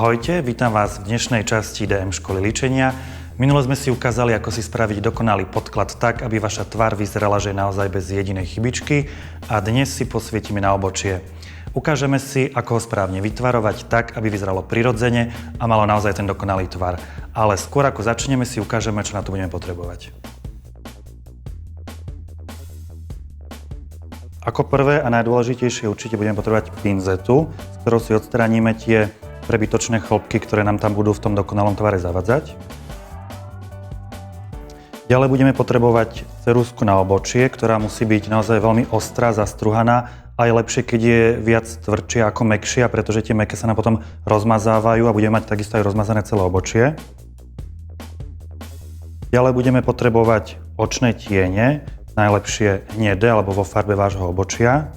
Ahojte, vítam vás v dnešnej časti DM školy líčenia. Minule sme si ukázali, ako si spraviť dokonalý podklad tak, aby vaša tvár vyzerala, že je naozaj bez jedinej chybičky, a dnes si posvietime na obočie. Ukážeme si, ako ho správne vytvarovať tak, aby vyzeralo prirodzene a malo naozaj ten dokonalý tvar. Ale skôr ako začneme, si ukážeme, čo na to budeme potrebovať. Ako prvé a najdôležitejšie určite budeme potrebovať pinzetu, s ktorou si odstránime tie prebytočné chlopky, ktoré nám tam budú v tom dokonalom tvare zavadzať. Ďalej budeme potrebovať ceruzku na obočie, ktorá musí byť naozaj veľmi ostrá, zastruhaná, a je lepšie, keď je viac tvrdšia ako mäkšia, pretože tie mäkké sa nám potom rozmazávajú a budeme mať takisto aj rozmazané celé obočie. Ďalej budeme potrebovať očné tiene, najlepšie hnedé alebo vo farbe vášho obočia.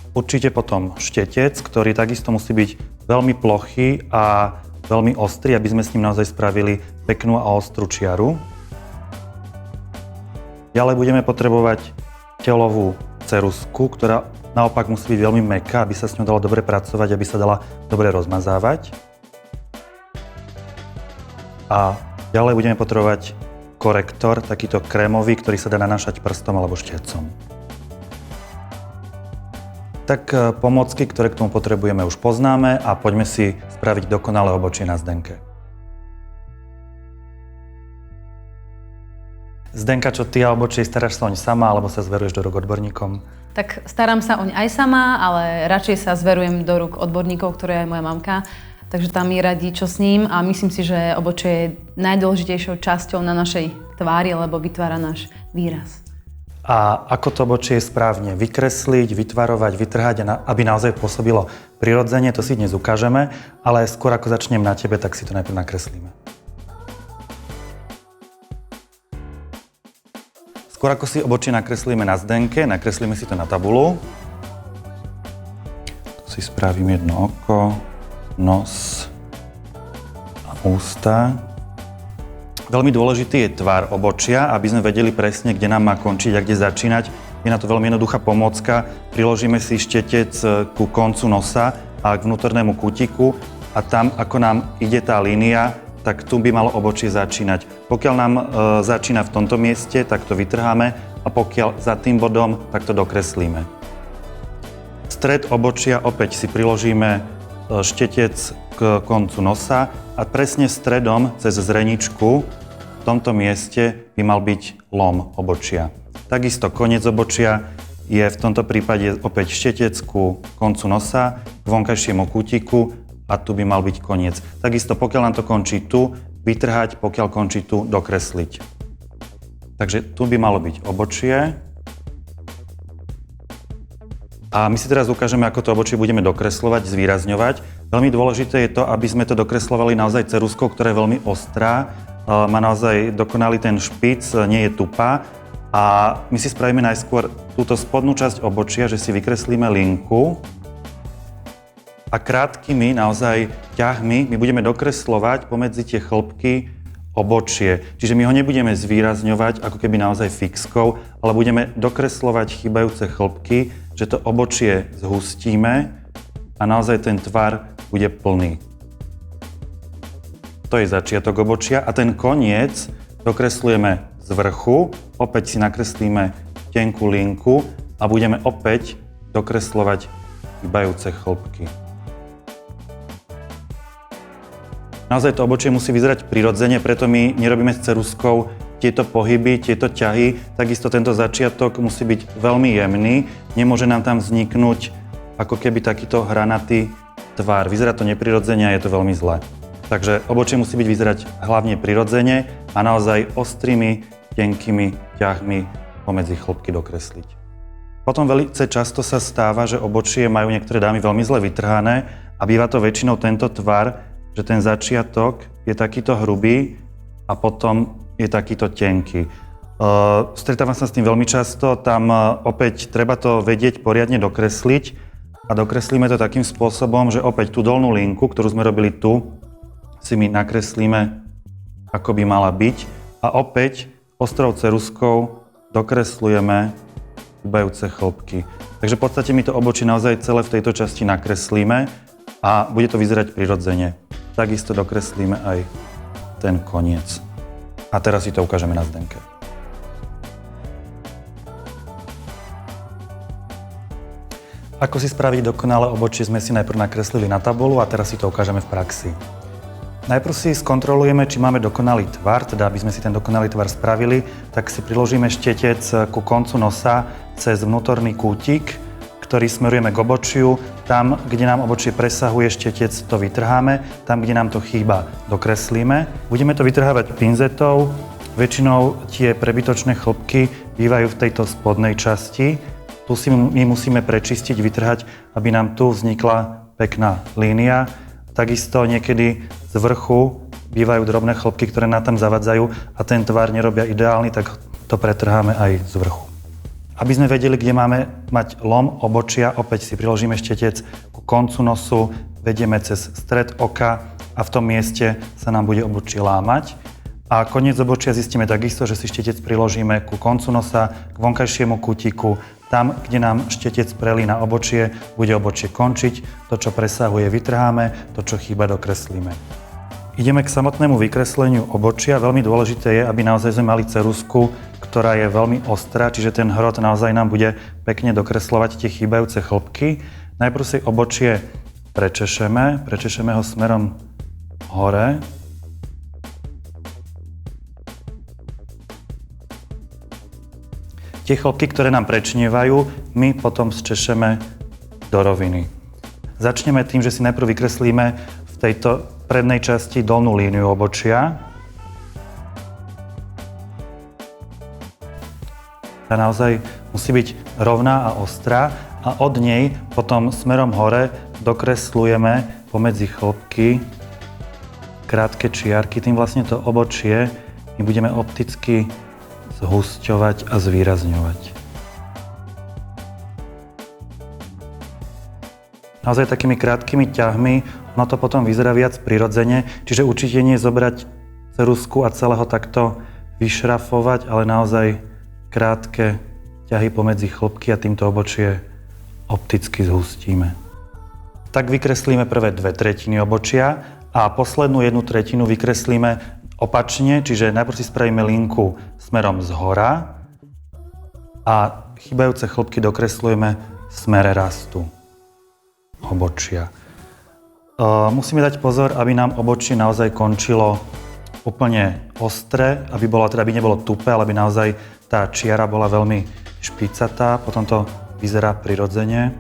Určite potom štetec, ktorý takisto musí byť veľmi plochý a veľmi ostrý, aby sme s ním naozaj spravili peknú a ostrú čiaru. Ďalej budeme potrebovať telovú ceruzku, ktorá naopak musí byť veľmi mäkká, aby sa s ňou dalo dobre pracovať, aby sa dala dobre rozmazávať. A ďalej budeme potrebovať korektor, takýto krémový, ktorý sa dá nanášať prstom alebo štecom. Tak pomôcky, ktoré k tomu potrebujeme, už poznáme a poďme si spraviť dokonalé obočie na Zdenke. Zdenka, čo ty a obočie, staráš sa oň sama alebo sa zveruješ do rúk odborníkom? Tak starám sa oň aj sama, ale radšej sa zverujem do rúk odborníkov, ktoré je moja mamka. Takže tam mi radí, čo s ním, a myslím si, že obočie je najdôležitejšou časťou na našej tvári, lebo vytvára náš výraz. A ako to obočie správne vykresliť, vytvarovať, vytrhať, aby naozaj pôsobilo prirodzene, to si dnes ukážeme, ale skôr ako začnem na tebe, tak si to najprv nakreslíme. Skôr ako si obočie nakreslíme na Zdenke, nakreslíme si to na tabulu. Tu si spravím jedno oko, nos a ústa. Veľmi dôležitý je tvar obočia, aby sme vedeli presne, kde nám má končiť a kde začínať. Je na to veľmi jednoduchá pomôcka. Priložíme si štetec ku koncu nosa a k vnútornému kútiku a tam, ako nám ide tá línia, tak tu by malo obočie začínať. Pokiaľ nám začína v tomto mieste, tak to vytrháme, a pokiaľ za tým bodom, tak to dokreslíme. Stred obočia opäť si priložíme štetec k koncu nosa a presne stredom cez zreničku v tomto mieste by mal byť lom obočia. Takisto koniec obočia je v tomto prípade opäť štetec ku koncu nosa, k vonkajšiemu kútiku, a tu by mal byť koniec. Takisto pokiaľ nám to končí tu, vytrhať, pokiaľ končí tu, dokresliť. Takže tu by malo byť obočie. A my si teraz ukážeme, ako to obočie budeme dokreslovať, zvýrazňovať. Veľmi dôležité je to, aby sme to dokreslovali naozaj ceruzkou, ktorá je veľmi ostrá, má naozaj dokonalý ten špic, nie je tupá. A my si spravíme najskôr túto spodnú časť obočia, že si vykreslíme linku a krátkými naozaj ťahmi my budeme dokreslovať pomedzi tie chlopky obočie. Čiže my ho nebudeme zvýrazňovať ako keby naozaj fixkou, ale budeme dokreslovať chýbajúce chlopky, že to obočie zhustíme a naozaj ten tvar bude plný. To je začiatok obočia a ten koniec dokreslujeme z vrchu, opäť si nakreslíme tenkú linku a budeme opäť dokreslovať chýbajúce chlopky. Naozaj to obočie musí vyzerať prirodzene, preto my nerobíme s ceruzkou tieto pohyby, tieto ťahy. Takisto tento začiatok musí byť veľmi jemný, nemôže nám tam vzniknúť ako keby takýto hranatý tvar. Vyzerá to neprirodzene a je to veľmi zlé. Takže obočie musí vyzerať hlavne prirodzene a naozaj ostrými, tenkými ťahmi pomedzi chlopky dokresliť. Potom veľmi často sa stáva, že obočie majú niektoré dámy veľmi zle vytrhané a býva to väčšinou tento tvar, že ten začiatok je takýto hrubý a potom je takýto tenký. Stretávam sa s tým veľmi často, tam opäť treba to vedieť poriadne dokresliť a dokreslíme to takým spôsobom, že opäť tú dolnú linku, ktorú sme robili tu, si my nakreslíme, ako by mala byť, a opäť ostrou ceruzkou dokreslujeme chýbajúce chlopky. Takže v podstate my to obočie naozaj celé v tejto časti nakreslíme a bude to vyzerať prirodzene. Takisto dokreslíme aj ten koniec. A teraz si to ukážeme na Zdenke. Ako si spraviť dokonalé obočie sme si najprv nakreslili na tabulu a teraz si to ukážeme v praxi. Najprv si skontrolujeme, či máme dokonalý tvar, teda aby sme si ten dokonalý tvar spravili, tak si priložíme štetec ku koncu nosa cez vnútorný kútik, ktorý smerujeme k obočiu. Tam, kde nám obočie presahuje štetec, to vytrháme, tam, kde nám to chýba, dokreslíme. Budeme to vytrhávať pinzetou, väčšinou tie prebytočné chlpky bývajú v tejto spodnej časti. Tu si my musíme prečistiť, vytrhať, aby nám tu vznikla pekná línia. Takisto niekedy z vrchu bývajú drobné chlpky, ktoré nám tam zavadzajú a ten tvar nerobia ideálny, tak to pretrháme aj z vrchu. Aby sme vedeli, kde máme mať lom obočia, opäť si priložíme štetec ku koncu nosu, vedieme cez stred oka a v tom mieste sa nám bude obočie lámať. A koniec obočia zistíme takisto, že si štetec priložíme ku koncu nosa, k vonkajšiemu kútiku. Tam, kde nám štetec prelína obočie, bude obočie končiť. To, čo presahuje, vytrháme, to, čo chýba, dokreslíme. Ideme k samotnému vykresleniu obočia. Veľmi dôležité je, aby naozaj sme mali ceruzku, ktorá je veľmi ostrá, čiže ten hrot naozaj nám bude pekne dokreslovať tie chýbajúce chlpky. Najprv si obočie prečešeme ho smerom hore. Tie chlpky, ktoré nám prečnievajú, my potom zčešeme do roviny. Začneme tým, že si najprv vykreslíme v tejto prednej časti dolnú líniu obočia. Tá naozaj musí byť rovná a ostrá a od nej potom smerom hore dokreslujeme pomedzi chlpky krátke čiarky. Tým vlastne to obočie my budeme opticky zhusťovať a zvýrazňovať. Naozaj takými krátkými ťahmi, ono to potom vyzerá viac prirodzene, čiže určite nie je zobrať ceruzku a celého takto vyšrafovať, ale naozaj krátke ťahy pomedzi chlpky a týmto obočie opticky zhustíme. Tak vykreslíme prvé 2/3 obočia a poslednú 1/3 vykreslíme opačne, čiže najprv si spravíme linku smerom zhora a chýbajúce chlpky dokreslujeme v smere rastu obočia. Musíme dať pozor, aby nám obočie naozaj končilo úplne ostré, aby nebolo tupé, ale aby naozaj tá čiara bola veľmi špicatá, potom to vyzerá prirodzene.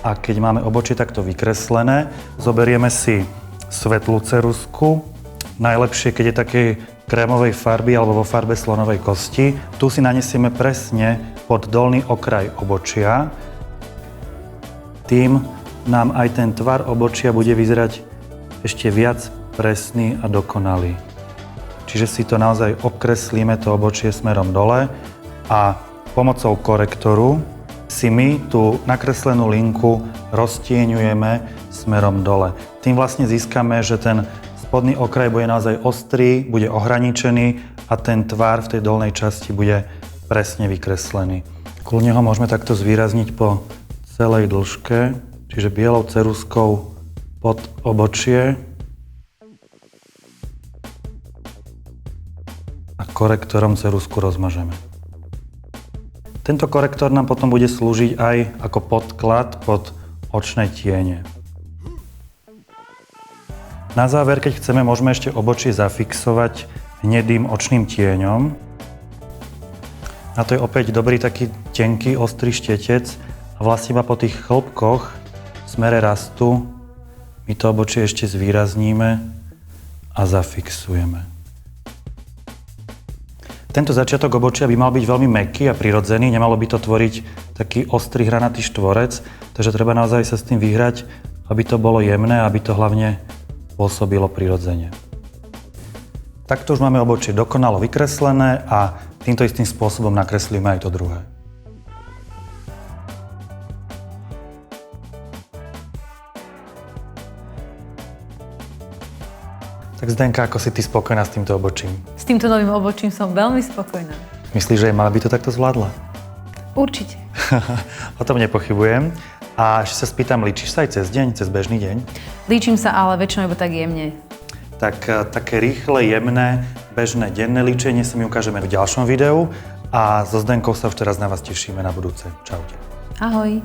A keď máme obočie takto vykreslené, zoberieme si svetlú ceruzku, najlepšie, keď je takej krémovej farby alebo vo farbe slonovej kosti. Tu si nanesieme presne pod dolný okraj obočia. Tým nám aj ten tvar obočia bude vyzerať ešte viac presný a dokonalý. Čiže si to naozaj obkreslíme, to obočie smerom dole a pomocou korektoru si my tú nakreslenú linku roztieňujeme smerom dole. Tým vlastne získame, že ten spodný okraj bude naozaj ostrý, bude ohraničený a ten tvar v tej dolnej časti bude presne vykreslený. Kľudne ho môžeme takto zvýrazniť po celej dĺžke, čiže bielou ceruzkou pod obočie a korektorom ceruzku rozmažeme. Tento korektor nám potom bude slúžiť aj ako podklad pod očné tiene. Na záver, keď chceme, môžeme ešte obočie zafixovať hnedým očným tieňom. A to je opäť dobrý taký tenký, ostrý štetec a vlastne iba po tých chlpkoch v smere rastu my to obočie ešte zvýrazníme a zafixujeme. Tento začiatok obočia by mal byť veľmi mäkký a prirodzený, nemalo by to tvoriť taký ostrý hranatý štvorec, takže treba naozaj sa s tým vyhrať, aby to bolo jemné, aby to hlavne pôsobilo prirodzene. Takto už máme obočie dokonalo vykreslené a týmto istým spôsobom nakreslíme aj to druhé. Tak Zdenka, ako si ty spokojná s týmto obočím? S týmto novým obočím som veľmi spokojná. Myslíš, že mala by to takto zvládla? Určite. O tom nepochybujem. A ešte sa spýtam, líčiš sa aj cez deň, cez bežný deň? Líčim sa, ale väčšinou iba tak jemne. Tak také rýchle, jemné, bežné denné líčenie sa mi ukážeme v ďalšom videu a so Zdenkou sa už teraz na vás tešíme na budúce. Čaute. Ahoj.